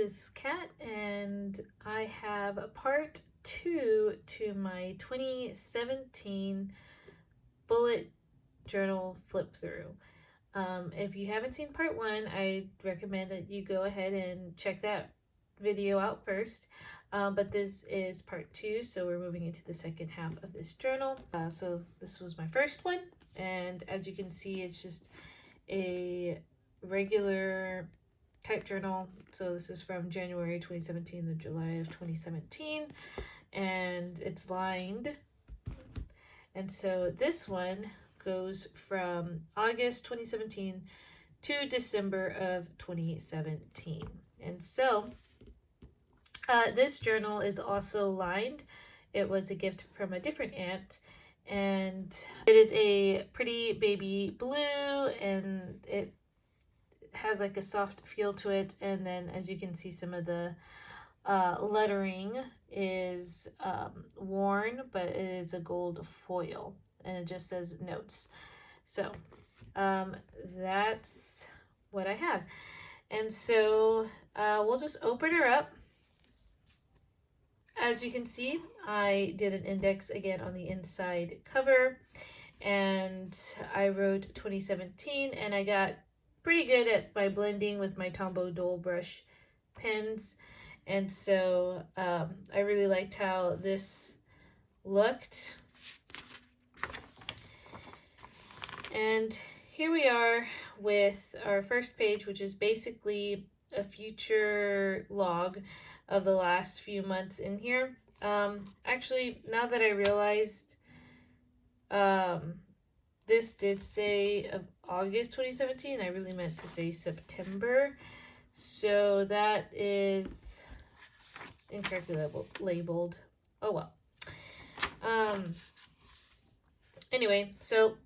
is Kat, and I have part 2 to my 2017 bullet journal flip through. If you haven't seen part 1, I recommend that you go ahead and check that video out first. But this is part 2, so we're moving into the second half of this journal. So this was my first one, and as you can see, it's just a regular type journal. So this is from January 2017 to July of 2017, and it's lined. And so this one goes from August 2017 to December of 2017. And so this journal is also lined. It was a gift from a different aunt, and it is a pretty baby blue, and it has like a soft feel to it. And then as you can see, some of the lettering is worn, but it is a gold foil, and it just says notes. So that's what I have. And so we'll just open her up. As you can see, I did an index again on the inside cover, and I wrote 2017, and I got pretty good at my blending with my Tombow Dole brush pens. And so I really liked how this looked. And here we are with our first page, which is basically a future log of the last few months in here. Actually, now that I realized this did say of August 2017, I really meant to say September. So that is incorrectly labeled. Oh well. Anyway, so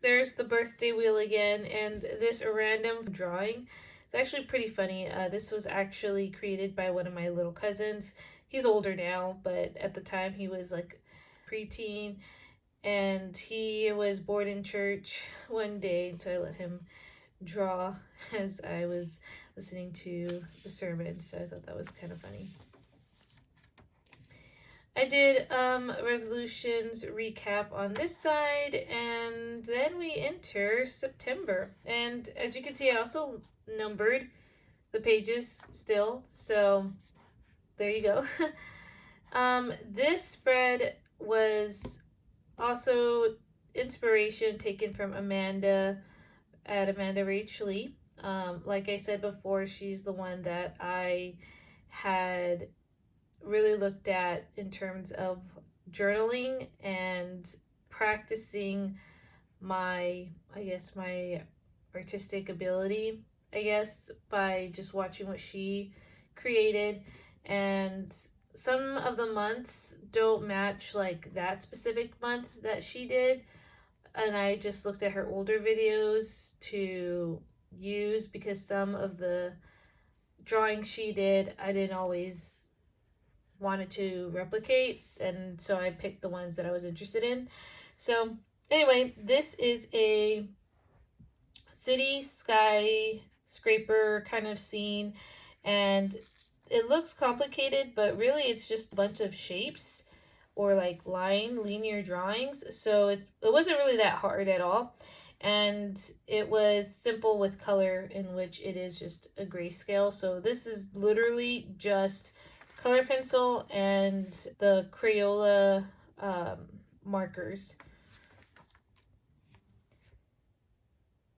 there's the birthday wheel again, and this random drawing. It's actually pretty funny. This was actually created by one of my little cousins. He's older now, but at the time he was like preteen, and he was bored in church one day, so I let him draw as I was listening to the sermon, so I thought that was kind of funny. I did resolutions recap on this side, and then we enter September. And as you can see, I also numbered the pages still, so there you go. This spread was also inspiration taken from Amanda at Amanda Rach Lee. Like I said before, she's the one that I had really looked at in terms of journaling and practicing my artistic ability, by just watching what she created. And some of the months don't match like that specific month that she did, and I just looked at her older videos to use, because some of the drawings she did I didn't always wanted to replicate, and so I picked the ones that I was interested in. So anyway, this is a city skyscraper kind of scene, and it looks complicated, but really it's just a bunch of shapes or like linear drawings. So it wasn't really that hard at all, and it was simple with color, in which it is just a grayscale. So this is literally just color pencil and the Crayola markers.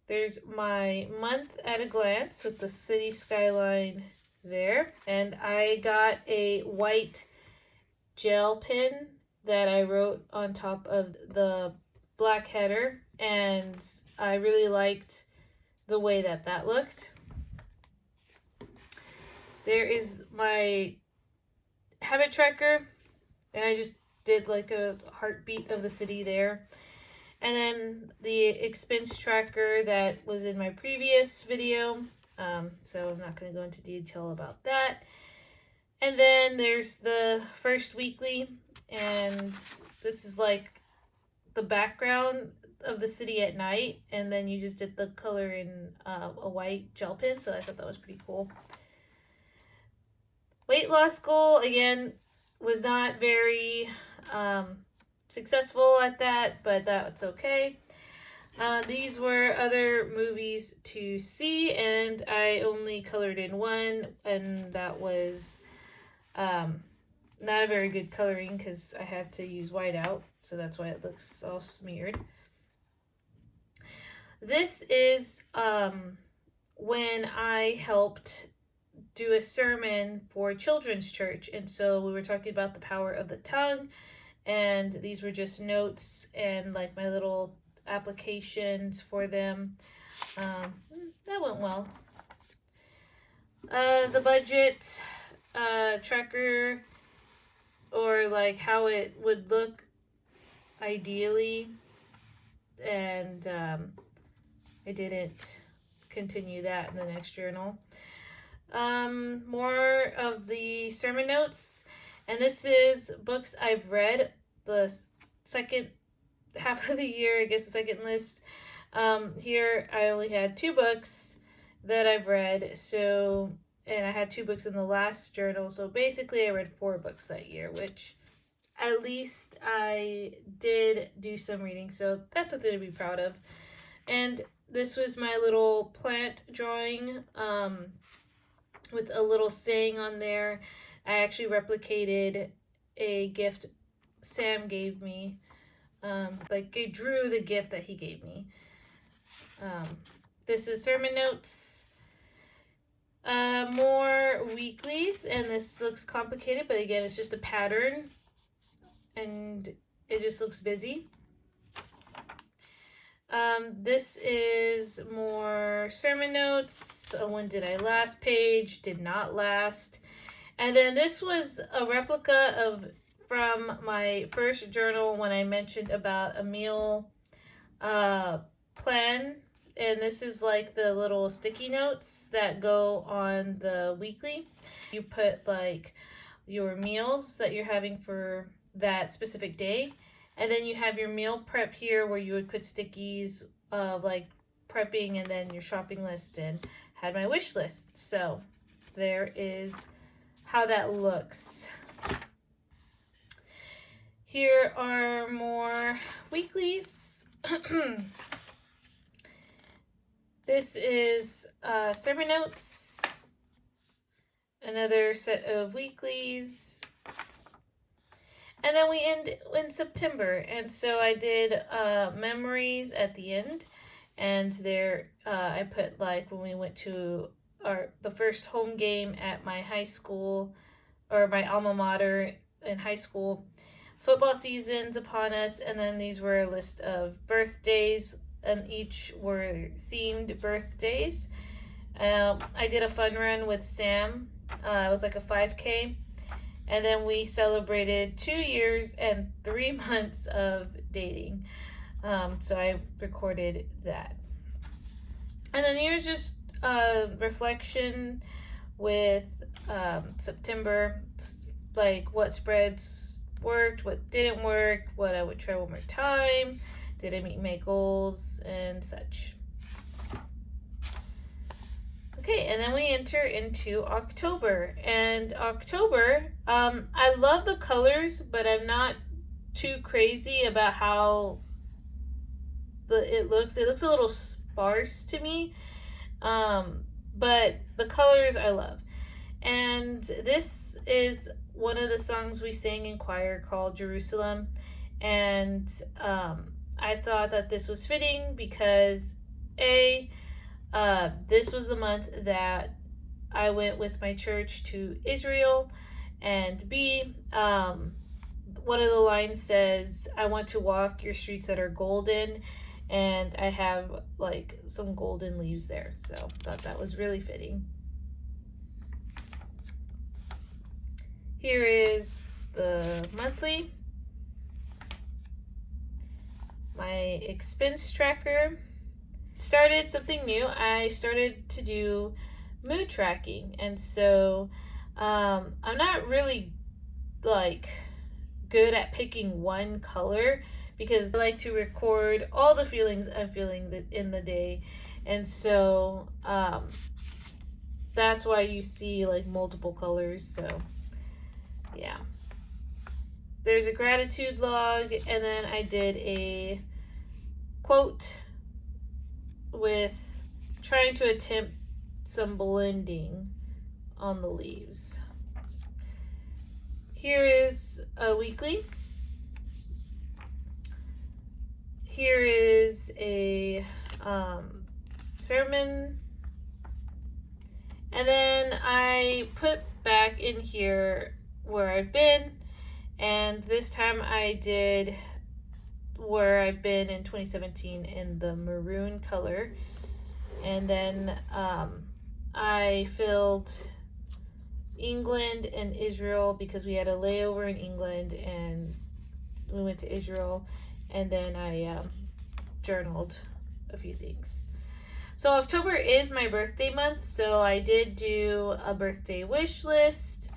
There's my month at a glance with the city skyline there, and I got a white gel pen that I wrote on top of the black header, and I really liked the way that looked. There is my habit tracker, and I just did like a heartbeat of the city there. And then the expense tracker that was in my previous video, so I'm not going to go into detail about that. And then there's the first weekly, and this is like the background of the city at night, and then you just did the color in a white gel pen, so I thought that was pretty cool. Weight loss goal, again, was not very successful at that, but that's okay. These were other movies to see, and I only colored in one, and that was not a very good coloring because I had to use whiteout, so that's why it looks all smeared. This is when I helped do a sermon for children's church, and so we were talking about the power of the tongue, and these were just notes and like my little applications for them. That went well. The budget tracker, or like how it would look ideally, and I didn't continue that in the next journal. More of the sermon notes, and this is books I've read the second half of the year, I guess the second list. Here I only had 2 books that I've read, so, and I had 2 books in the last journal, so basically I read 4 books that year, which at least I did do some reading, so that's something to be proud of. And this was my little plant drawing with a little saying on there. I actually replicated a gift Sam gave me. Like I drew the gift that he gave me. This is sermon notes. More weeklies, and this looks complicated, but again, it's just a pattern, and it just looks busy. This is more sermon notes. When did I last page? Did not last. And then this was a replica of from my first journal when I mentioned about a meal plan. And this is like the little sticky notes that go on the weekly. You put like your meals that you're having for that specific day. And then you have your meal prep here where you would put stickies of like prepping, and then your shopping list, and had my wish list. So there is how that looks. Here are more weeklies. This is sermon notes, another set of weeklies. And then we end in September, and so I did memories at the end, and there I put like when we went to the first home game at my high school, or my alma mater in high school. Football season's upon us, and then these were a list of birthdays, and each were themed birthdays. I did a fun run with Sam. It was like a 5K. And then we celebrated 2 years and 3 months of dating. So I recorded that. And then here's just reflection with September, like what spreads worked, what didn't work, what I would try one more time, did I meet my goals, and such. Okay, and then we enter into October. And October, I love the colors, but I'm not too crazy about how it looks. It looks a little sparse to me, but the colors I love. And this is one of the songs we sang in choir called Jerusalem. And I thought that this was fitting because this was the month that I went with my church to Israel, and B, one of the lines says, I want to walk your streets that are golden, and I have like some golden leaves there, so I thought that was really fitting. Here is the monthly, my expense tracker. Started something new. I started to do mood tracking, and so I'm not really like good at picking one color because I like to record all the feelings I'm feeling in the day. And so that's why you see like multiple colors. So yeah, there's a gratitude log, and then I did a quote with trying to attempt some blending on the leaves. Here is a weekly. Here is a sermon. And then I put back in here where I've been. And this time I did where I've been in 2017 in the maroon color. And then I filled England and Israel because we had a layover in England and we went to Israel. And then I journaled a few things. So October is my birthday month, so I did do a birthday wish list,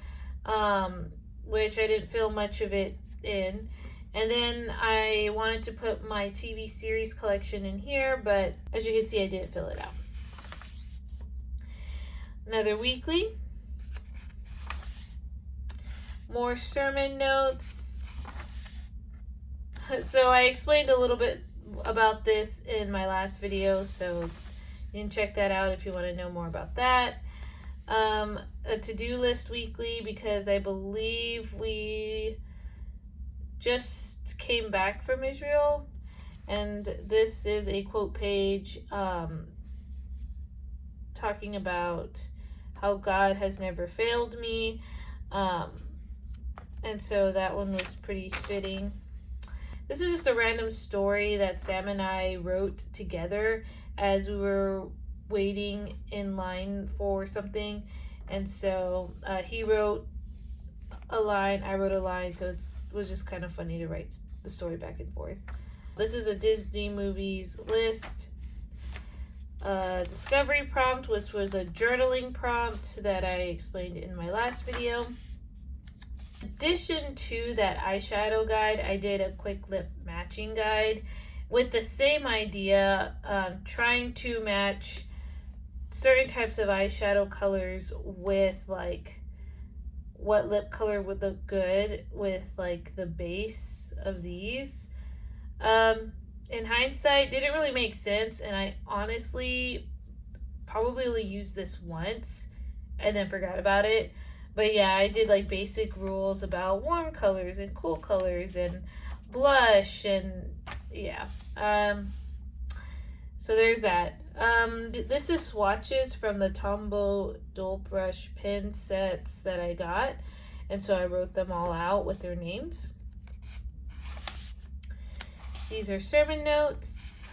which I didn't fill much of it in. And then I wanted to put my TV series collection in here, but as you can see, I didn't fill it out. Another weekly. More sermon notes. So I explained a little bit about this in my last video, so you can check that out if you want to know more about that. A to-do list weekly because I believe we just came back from Israel, and this is a quote page talking about how God has never failed me, and so that one was pretty fitting. This is just a random story that Sam and I wrote together as we were waiting in line for something. And so he wrote a line, I wrote a line, so it was just kind of funny to write the story back and forth. This is a Disney movies list. Discovery prompt, which was a journaling prompt that I explained in my last video. In addition to that eyeshadow guide, I did a quick lip matching guide with the same idea, trying to match certain types of eyeshadow colors with like what lip color would look good with like the base of these. In hindsight, didn't really make sense, and I honestly probably only used this once and then forgot about it. But yeah, I did like basic rules about warm colors and cool colors and blush, and yeah. So there's that. This is swatches from the Tombow dual brush pen sets that I got, and so I wrote them all out with their names. These are sermon notes.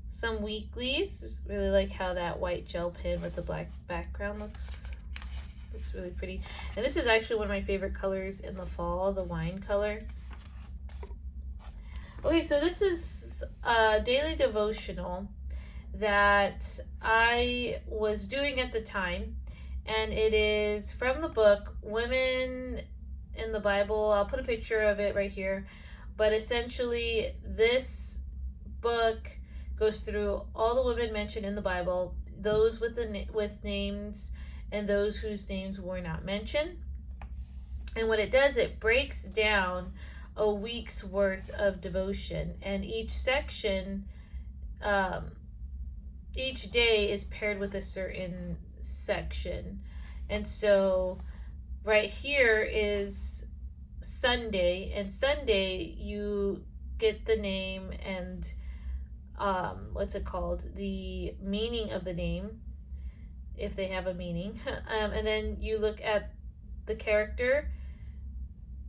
Some weeklies. Really like how that white gel pen with the black background looks really pretty. And this is actually one of my favorite colors in the fall, the wine color. Okay, so this is a daily devotional that I was doing at the time, and it is from the book Women in the Bible. I'll put a picture of it right here, but essentially this book goes through all the women mentioned in the Bible, those with names and those whose names were not mentioned. And what it does, it breaks down a week's worth of devotion, and each section, each day is paired with a certain section. And so right here is Sunday, and Sunday you get the name and the meaning of the name, if they have a meaning. And then you look at the character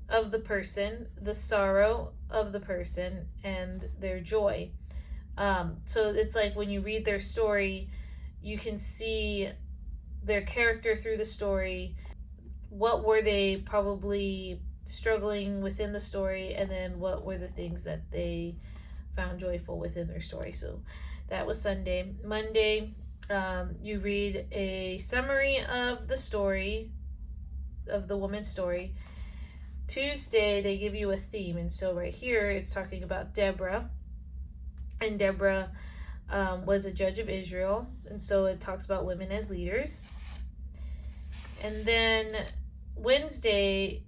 of the person, the sorrow of the person, and their joy. So it's like when you read their story, you can see their character through the story. What were they probably struggling within the story, and then what were the things that they found joyful within their story. So that was Sunday. Monday, you read a summary of the story, of the woman's story. Tuesday, they give you a theme, and so right here it's talking about Deborah. And Deborah was a judge of Israel, and so it talks about women as leaders. And then Wednesday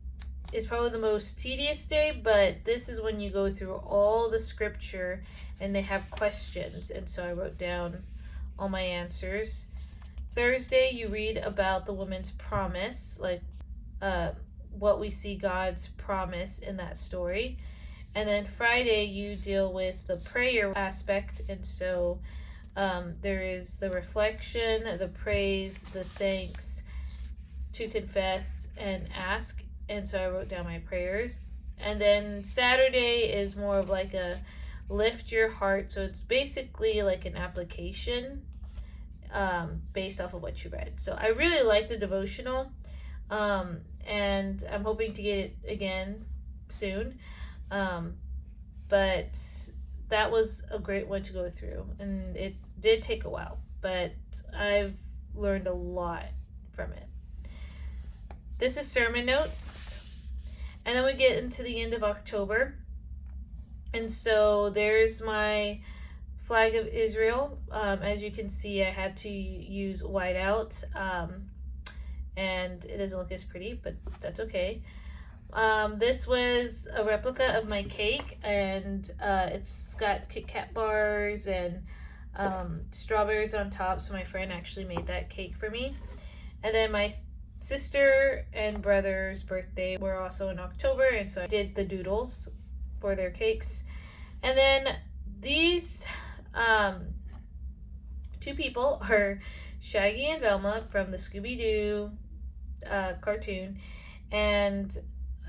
is probably the most tedious day, but this is when you go through all the scripture and they have questions, and so I wrote down all my answers. Thursday, you read about the woman's promise, like what we see God's promise in that story. And then Friday, you deal with the prayer aspect, and so there is the reflection, the praise, the thanks, to confess and ask, and so I wrote down my prayers. And then Saturday is more of like a lift your heart, so it's basically like an application based off of what you read. So I really like the devotional, and I'm hoping to get it again soon. But that was a great one to go through, and it did take a while, but I've learned a lot from it. This is sermon notes, and then we get into the end of October, and so there's my flag of Israel. As you can see, I had to use whiteout, and it doesn't look as pretty, but that's okay. This was a replica of my cake, and it's got Kit Kat bars and strawberries on top, so my friend actually made that cake for me. And then my sister and brother's birthday were also in October, and so I did the doodles for their cakes. And then these two people are Shaggy and Velma from the Scooby-Doo cartoon, and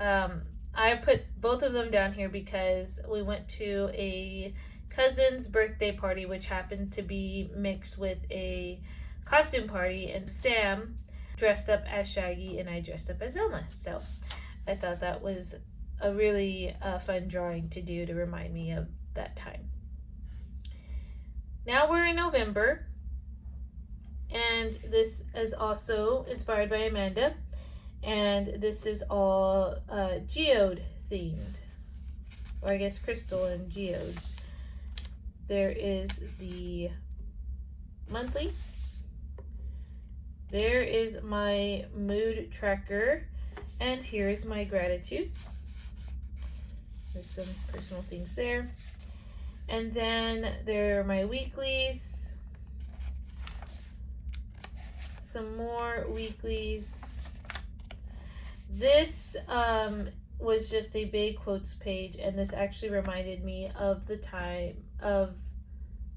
I put both of them down here because we went to a cousin's birthday party, which happened to be mixed with a costume party, and Sam dressed up as Shaggy and I dressed up as Velma. So I thought that was a really fun drawing to do to remind me of that time. Now we're in November, and this is also inspired by Amanda, and this is all geode themed, or I guess crystal and geodes. There is the monthly. There is my mood tracker, and here's my gratitude. There's some personal things there. And then there are my weeklies. Some more weeklies. This was just a big quotes page, and this actually reminded me of the time of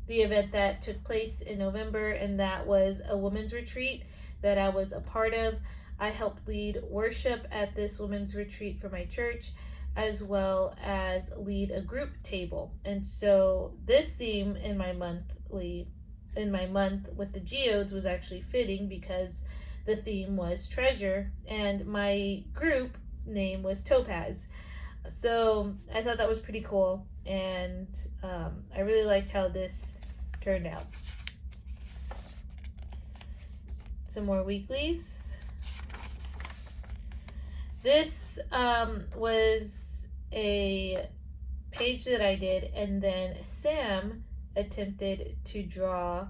the event that took place in November, and that was a women's retreat that I was a part of. I helped lead worship at this women's retreat for my church, as well as lead a group table. And so this theme in my month with the geodes was actually fitting because the theme was treasure, and my group name was Topaz. So I thought that was pretty cool, and I really liked how this turned out. Some more weeklies. This was a page that I did, and then Sam attempted to draw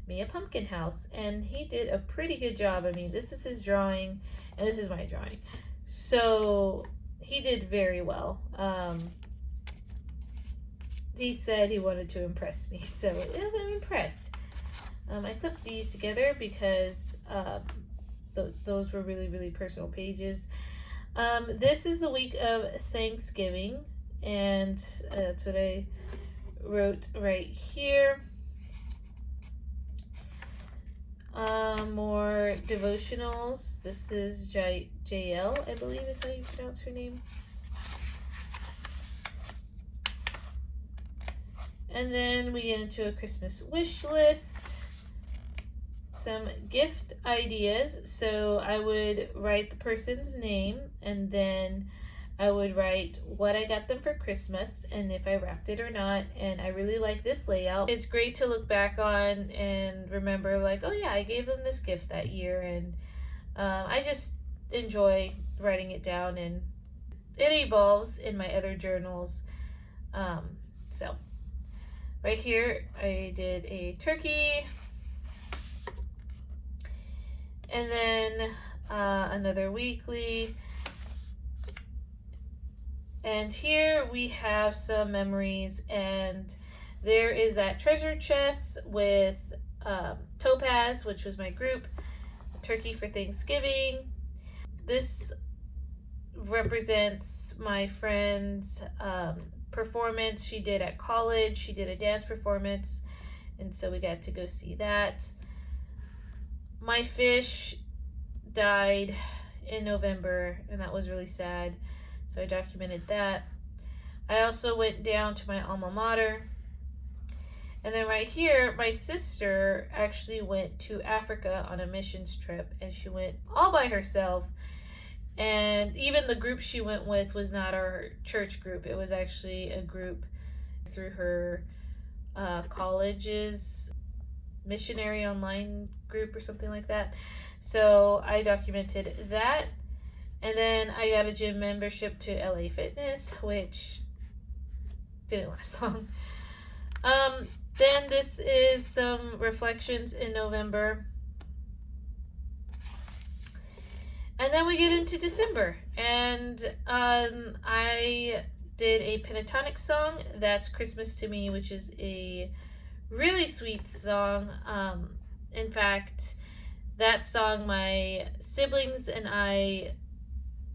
me a pumpkin house, and he did a pretty good job. I mean, this is his drawing, and this is my drawing. So he did very well. He said he wanted to impress me, so I'm impressed. I clipped these together because those were really, really personal pages. This is the week of Thanksgiving, and that's what I wrote right here. More devotionals. This is JL, I believe is how you pronounce her name. And then we get into a Christmas wish list. Some gift ideas. So I would write the person's name, and then I would write what I got them for Christmas and if I wrapped it or not. And I really like this layout. It's great to look back on and remember, like, oh yeah, I gave them this gift that year. And I just enjoy writing it down, and it evolves in my other journals. So Right here, I did a turkey, and then another weekly. And here we have some memories, and there is that treasure chest with Topaz, which was my group, turkey for Thanksgiving. This represents my friend's performance she did at college. She did a dance performance, and so we got to go see that. My fish died in November, and that was really sad, so I documented that. I also went down to my alma mater. And then right here, my sister actually went to Africa on a missions trip, and she went all by herself. And even the group she went with was not our church group. It was actually a group through her college's missionary online group or something like that. So I documented that. And then I got a gym membership to LA Fitness, which didn't last long. Then this is some reflections in November. And then we get into December, and I did a pentatonic song, That's Christmas to Me, which is a really sweet song. In fact, that song my siblings and I,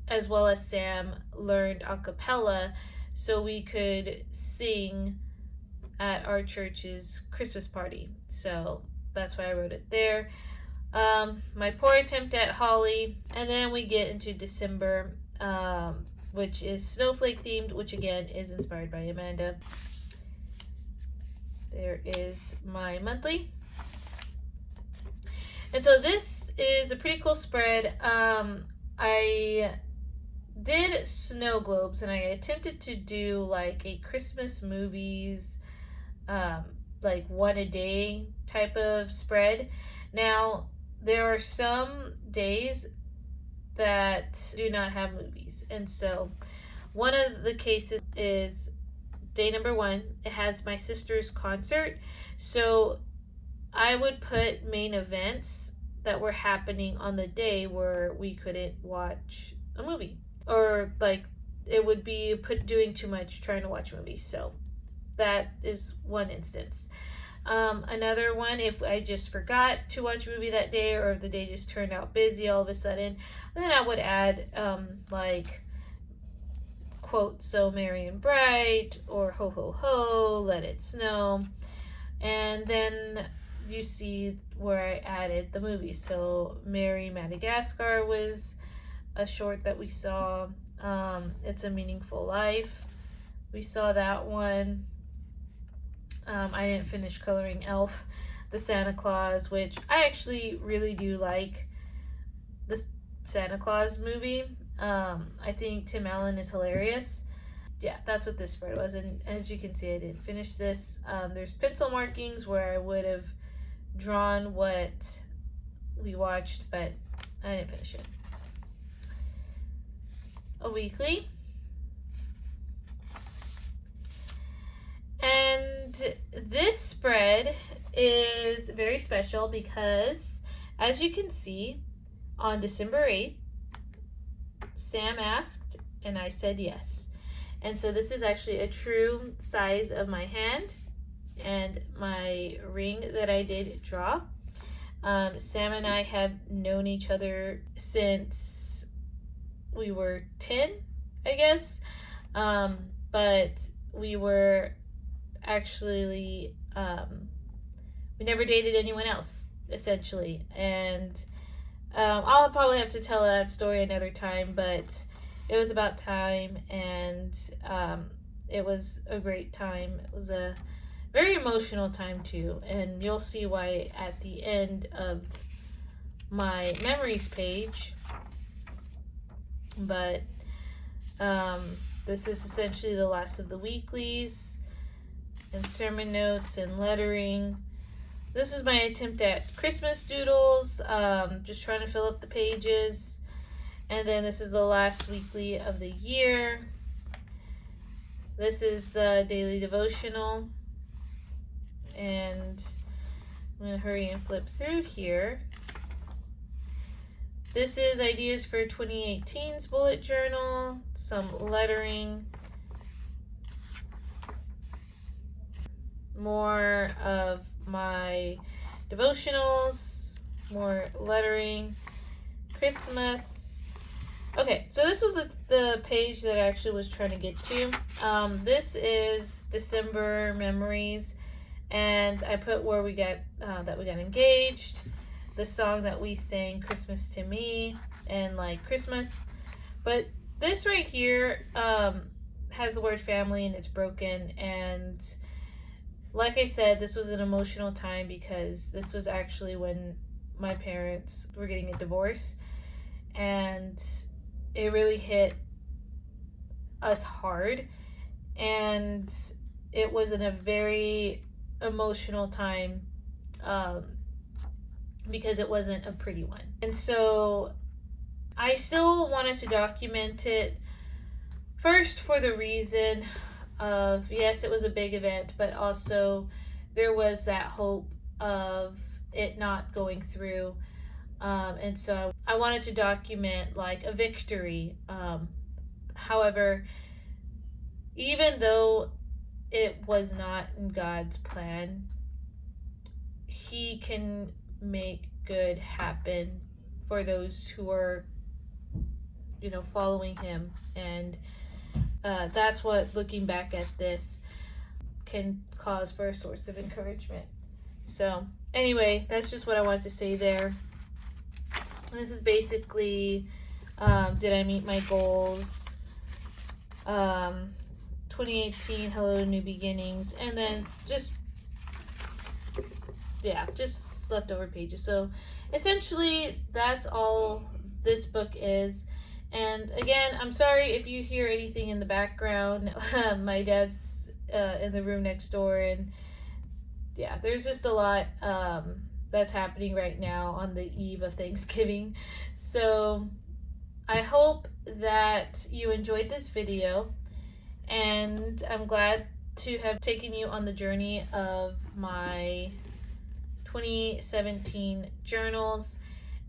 as well as Sam, learned a cappella so we could sing at our church's Christmas party. So that's why I wrote it there. My poor attempt at Holly, and then we get into December, which is snowflake themed, which again is inspired by Amanda. There is my monthly. And so this is a pretty cool spread. I did snow globes, and I attempted to do like a Christmas movies, like one a day type of spread. Now, there are some days that do not have movies, and so one of the cases is day number 1. It has my sister's concert, so I would put main events that were happening on the day where we couldn't watch a movie, or like it would be doing too much trying to watch movies. So that is one instance. Another one, if I just forgot to watch a movie that day, or if the day just turned out busy all of a sudden, then I would add like quote, So Merry and Bright, or Ho Ho Ho, Let It Snow. And then you see where I added the movie. So Merry Madagascar was a short that we saw. It's a Meaningful Life. We saw that one. I didn't finish coloring Elf, the Santa Claus, which I actually really do like the Santa Claus movie. I think Tim Allen is hilarious. Yeah, that's what this spread was. And as you can see, I didn't finish this. There's pencil markings where I would have drawn what we watched, but I didn't finish it. A weekly. And this spread is very special because, as you can see, on December 8th, Sam asked and I said yes. And so this is actually a true size of my hand and my ring that I did draw. Sam and I have known each other since we were 10, I guess. But we were actually, we never dated anyone else, essentially. And I'll probably have to tell that story another time, but it was about time, and it was a great time. It was a very emotional time too, and you'll see why at the end of my memories page. But this is essentially the last of the weeklies and sermon notes and lettering. This is my attempt at Christmas doodles, just trying to fill up the pages. And then this is the last weekly of the year. This is daily devotional. and I'm going to hurry and flip through here. This is ideas for 2018's bullet journal, some lettering, more of my devotionals, more lettering, Christmas. Okay, so this was the page that I actually was trying to get to. This is December memories, and I put where we got that we got engaged, the song that we sang, Christmas to Me, and like Christmas. But this right here has the word family and it's broken. And like I said, this was an emotional time because this was actually when my parents were getting a divorce, and it really hit us hard, and it was in a very emotional time because it wasn't a pretty one. And so I still wanted to document it, first for the reason of, yes, it was a big event, but also there was that hope of it not going through. And so I wanted to document like a victory. However, even though it was not in God's plan, He can make good happen for those who are, following Him. And that's what, looking back at this, can cause for a source of encouragement. So anyway, that's just what I wanted to say there. This is basically, did I meet my goals? 2018, hello, new beginnings, and then just leftover pages. So essentially, that's all this book is. And again, I'm sorry if you hear anything in the background. My dad's in the room next door, and yeah, there's just a lot that's happening right now on the eve of Thanksgiving. So I hope that you enjoyed this video, and I'm glad to have taken you on the journey of my 2017 journals.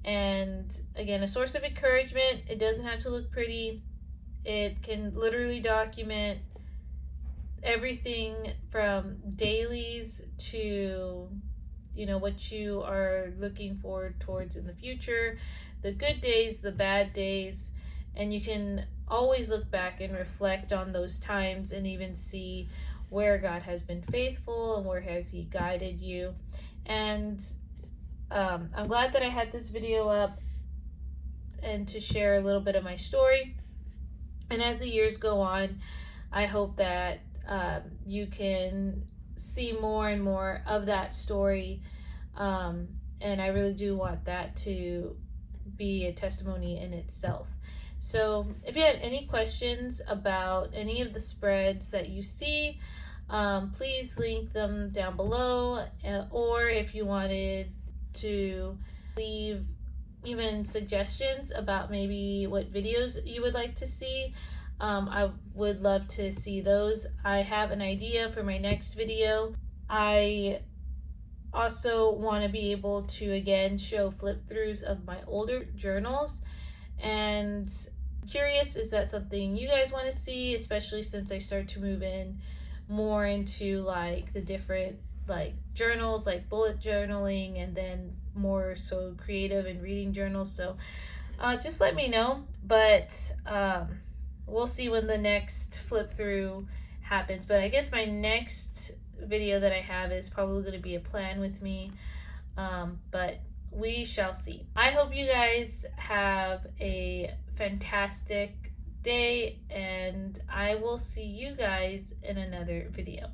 And again, a source of encouragement. It doesn't have to look pretty. It can literally document everything from dailies to what you are looking forward towards in the future, the good days, the bad days, and you can always look back and reflect on those times and even see where God has been faithful and where has He guided you. And I'm glad that I had this video up and to share a little bit of my story. And as the years go on, I hope that you can see more and more of that story. And I really do want that to be a testimony in itself. So if you had any questions about any of the spreads that you see, please link them down below. Or if you wanted to leave even suggestions about maybe what videos you would like to see, I would love to see those. I have an idea for my next video. I also want to be able to again show flip throughs of my older journals, and curious, is that something you guys want to see, especially since I start to move in more into like the different like journals, like bullet journaling, and then more so creative and reading journals. So just let me know. But we'll see when the next flip through happens. But I guess my next video that I have is probably going to be a plan with me, but we shall see. I hope you guys have a fantastic day, and I will see you guys in another video.